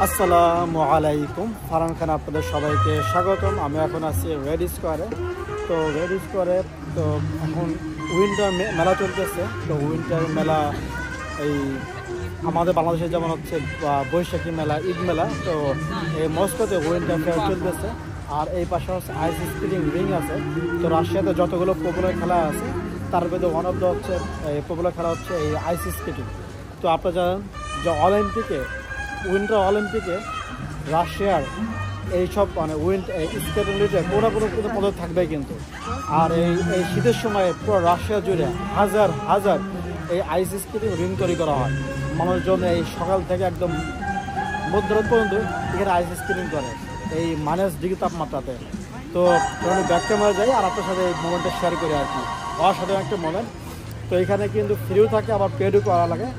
আসসালামু আলাইকুম। ফারহান খান আপনাদের সবাইকে স্বাগতম। আমি এখন আছি রেড স্কোয়ারে। তো রেড স্কোয়ারে তো এখন উইন্টার মেলা চলতেছে। তো উইন্টার মেলা এই আমাদের বাংলাদেশে যেমন হচ্ছে বৈশাখী মেলা, ঈদ মেলা, তো এই মস্কোতে উইন্টার ফেয়ার চলতেছে। আর এই পাশে হচ্ছে আইস স্কেটিং রিং আছে। তো রাশিয়াতে যতগুলো পপুলার খেলা আছে তার মধ্যে ওয়ান অফ দ্য হচ্ছে এই পপুলার খেলা হচ্ছে এই আইস স্কেটিং। তো আপনারা জানেন যে উইন্টার অলিম্পিকে রাশিয়ার এইসব মানে স্কেটিং রিটে কোনো পদক থাকবে কিন্তু। আর এই শীতের সময় পুরো রাশিয়া জুড়ে হাজার হাজার এই আইস স্কেটিং রিং তৈরি করা হয়। মানুষজন এই সকাল থেকে একদম মধ্যরাত পর্যন্ত এখানে আইস স্কেটিং করে এই -ডিগ্রি তাপমাত্রাতে। তো যখন ব্যাক ক্যামেরা যাই আর আপনার সাথে এই মোমেন্টটা শেয়ার করি আর কি, অসাধারণ একটা মোমেন্ট। তো এখানে কিন্তু ফ্রিও থাকে, আবার পেডও করা লাগে।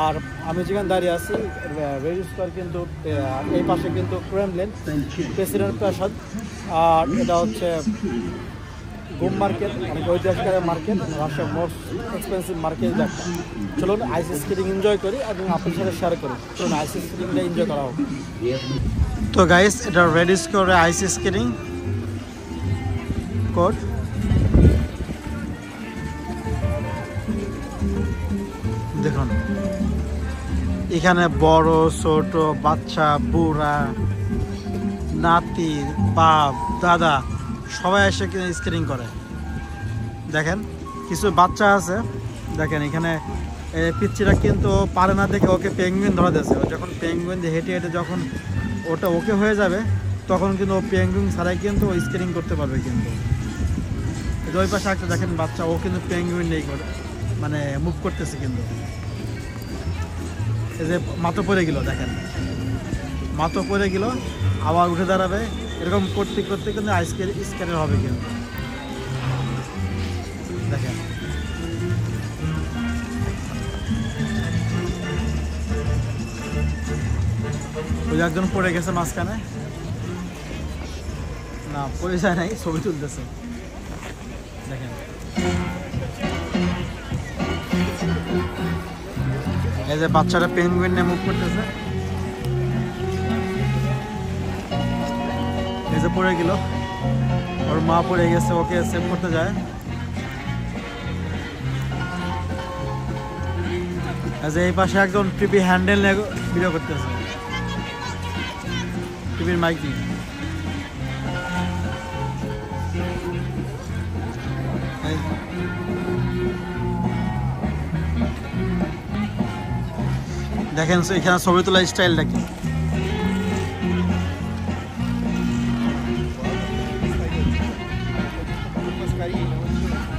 আর আমি যেখানে দাঁড়িয়ে আছি রেড স্কোয়ার, কিন্তু এই পাশে কিন্তু ক্রেমলিন, প্রেসিডেন্ট প্রাসাদ। আর এটা হচ্ছে গুম মার্কেট, অনেক ঐতিহাসিক মার্কেট, রাশিয়ার মোস্ট এক্সপেন্সিভ মার্কেট একটা। চলুন আইস স্কেটিং এনজয় করি এবং আপনার সাথে শেয়ার করি। চলুন আইস স্কেটিংটা এনজয় করা হোক। তো গাইস, এটা রেড স্কোয়ারে আইস স্কেটিং কোড। দেখুন এখানে বড় ছোট বাচ্চা বুড়া নাতি বাপ দাদা সবাই এসে স্কেটিং করে। দেখেন কিছু বাচ্চা আছে, দেখেন এখানে পিচ্চিরা কিন্তু পারে না দেখে ওকে পেঙ্গুইন ধরা দিয়েছে। যখন পেঙ্গুইন দিয়ে হেঁটে হেঁটে যখন ওটা ওকে হয়ে যাবে তখন কিন্তু ও পেঙ্গুইন ছাড়াই কিন্তু ও স্কেটিং করতে পারবে। কিন্তু ওই পাশে একটা দেখেন বাচ্চা, ও কিন্তু পেঙ্গুইন নেই করে মানে মুভ করতেছে। কিন্তু এই যে মাথা পড়ে গেল, দেখেন মাথা পড়ে গেল, আবার উঠে দাঁড়াবে, এরকম করতে করতে কিন্তু স্কেটার হবে। কিন্তু দেখেন ওই একজন পড়ে গেছে মাঝখানে, না পড়ে যায় নাই, ছবি তুলতেছে। দেখেন এই যে বাচ্চারা পেঙ্গুইন নিয়ে মুভ করতেছে, এই যে পড়ে গেল, ওর মা পড়ে গেছে, ওকে সেভ করতে যায়। এই পাশে একজন টিভি হ্যান্ডেল নিয়ে ভিডিও করতেছে, টিভির মাইক নিয়ে। দেখেন এখানে ছবি তোলা স্টাইলটা কি।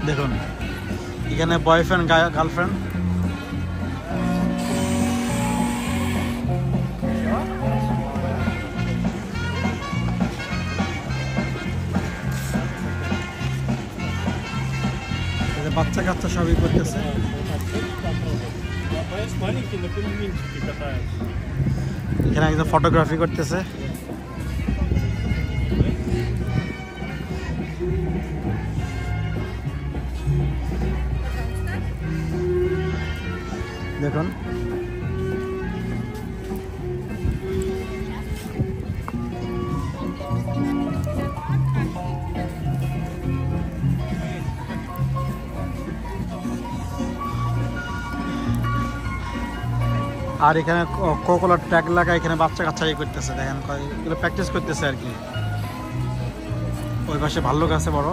দেখুন এখানে বয়ফ্রেন্ড গার্লফ্রেন্ড। বাচ্চা কাচ্চা সবই করতেছে। এখানে একজন ফটোগ্রাফি করতেছে। দেখুন আর এখানে কোকোলার ট্যাগ লাগা, এখানে বাচ্চা কাচ্চা করতেছে। দেখেন এগুলো প্র্যাকটিস করতেছে আর কি। ওই পাশে ভাল্লুক আছে বড়।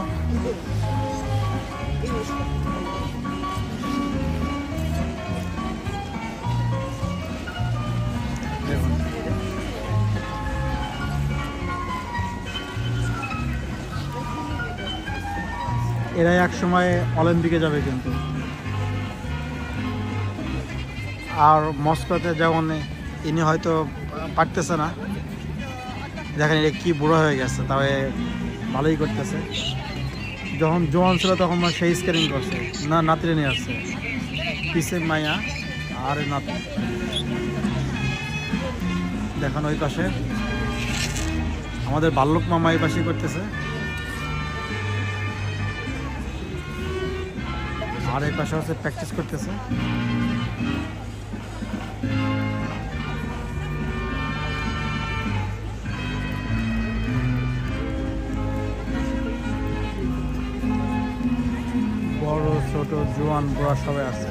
দেখুন এরাই এক সময় অলিম্পিকে যাবে কিন্তু। আর মস্কোতে যেমন ইনি হয়তো পারতেছে না, দেখেন এটা কি বুড়ো হয়ে গেছে, তবে ভালোই করতেছে। যখন জোয়ান ছিল তখন সেই স্কেটিং করছে, না নাতিরে নিয়ে আসছে, পিসে মাইয়া আর নাতি। দেখেন ওই পাশে আমাদের ভাল্লুক মামা এই পাশে করতেছে, আর এই পাশে হচ্ছে প্র্যাকটিস করতেছে। ছোট জোয়ান বুড়া সবাই আছে।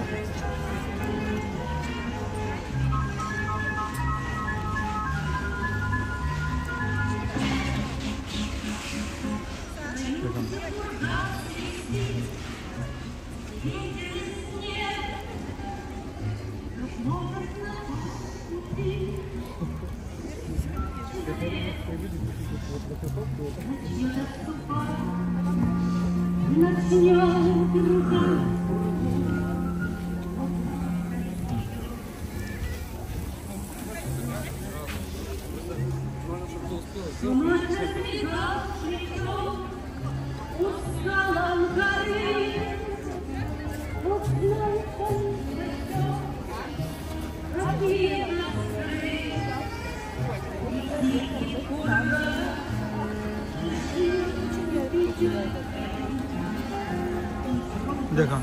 দেখুন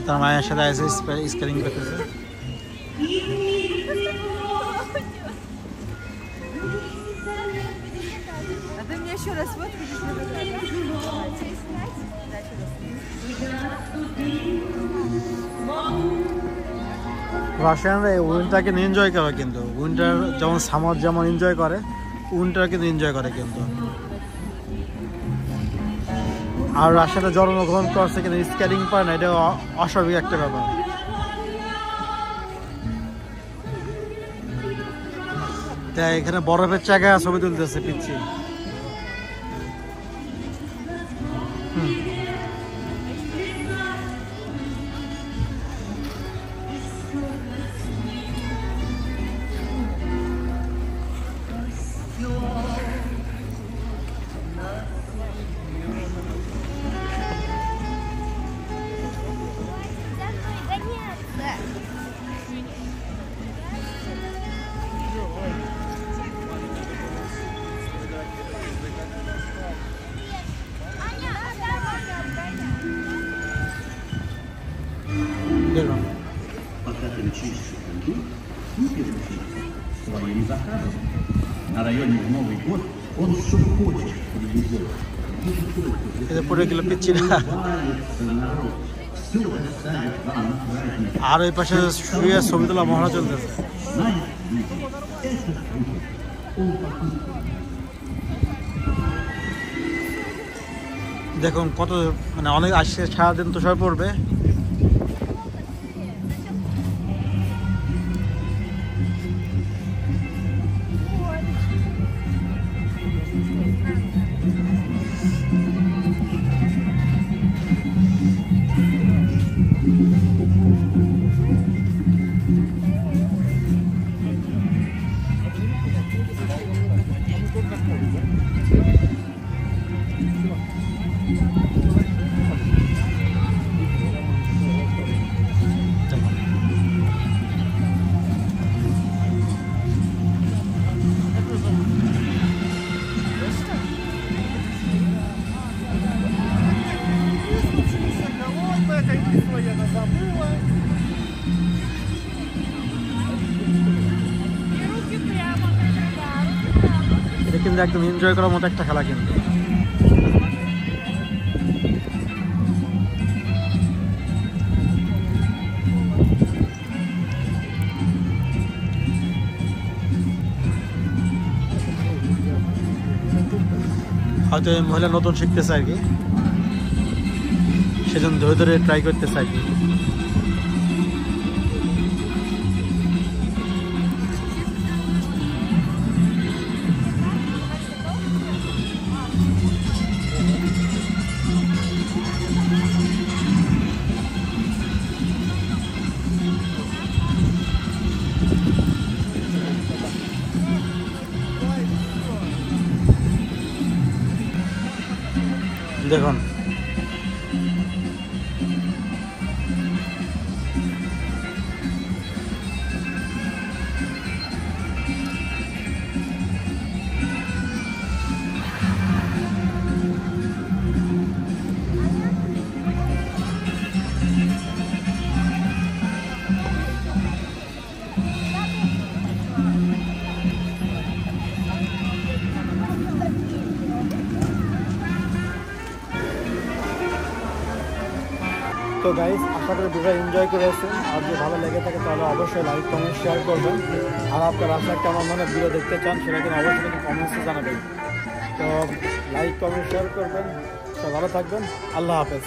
তার মায়ের সাথে এসে স্কেলিং করতেছে। রাশিয়ানরা এই উইন্টারকে এনজয় করে, কিন্তু উইন্টার যেমন সামার যেমন এনজয় করে, উইন্টার কিন্তু এনজয় করে কিন্তু। আর রাশিয়াতে জন্মগ্রহণ করছে কিন্তু স্কেটিং পারে না, এটা অস্বাভাবিক একটা ব্যাপার। তাই এখানে বরফের জায়গায় ছবি তুলতেছে পিচ্ছি। Пока ты лечишься в своим заказом. На районе в Новый год он что хочет привезет. এটা পড়ে গেল পিচ্ছিরা। আর ওই পাশে শুয়ে ছবি তোলা মহড়া চলতেছে। দেখুন কত মানে অনেক আসছে, সারাদিন তুষার পড়বে। এটা কিন্তু একদম এনজয় করার মতো একটা খেলা কিন্তু। হয়তো এই মহিলা নতুন শিখতেছে আর কি, সেজন্য ধরে ধরে ট্রাই করতেছে আর কি। দেখুন তো গাইস, আশা করি ভিডিও এনজয় করেছেন। আর যদি ভালো লেগে থাকে তাহলে অবশ্যই লাইক কমেন্ট শেয়ার করবেন। আর আপনার আসলে কেমন মনে ভিডিও দেখতে চান সেটা কিন্তু অবশ্যই কিন্তু কমেন্টসে জানাবেন। তো লাইক কমেন্ট শেয়ার করবেন। তো ভালো থাকবেন। আল্লাহ হাফেজ।